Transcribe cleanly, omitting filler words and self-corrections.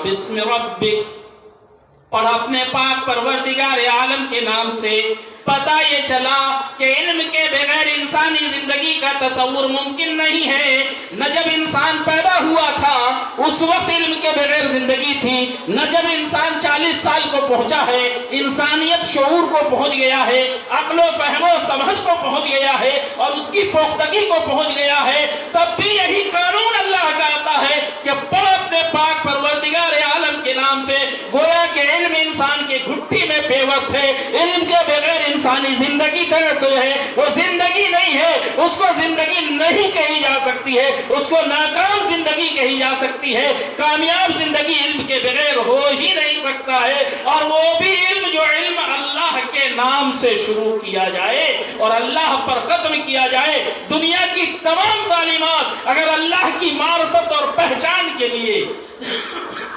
बिस्मि रब्बिक, और अपने पाक परवरदिगार आलम के नाम से। पता ये चला कि इल्म के बगैर इंसानी जिंदगी का तस्वुर मुमकिन नहीं है। न जब इंसान पैदा हुआ था उस वक्त इल्म के बगैर जिंदगी थी, न जब इंसान 40 साल को पहुंचा है, इंसानियत शऊर को पहुंच गया है, अक्लो फहमो समझ को पहुंच गया है और उसकी पोख्तगी को पहुंच गया है, तब भी यही कानून अल्लाह का आता है कि पढ़ अपने पाक परवरदिगार आलम के नाम से। गोया कि इल्म इंसान की घुट्टी में पेवस्त है। इल्म के बगैर इंसानी जिंदगी तो है, वो जिंदगी नहीं है, उसको जिंदगी नहीं कही जा सकती है, उसको नाकाम जिंदगी कही जा सकती है। कामयाब जिंदगी इल्म के बगैर हो ही नहीं सकता है, और वो भी इल्म जो इल्म अल्लाह के नाम से शुरू किया जाए और अल्लाह पर खत्म किया जाए। दुनिया की तमाम तालीमात अगर अल्लाह की मारिफत और पहचान के लिए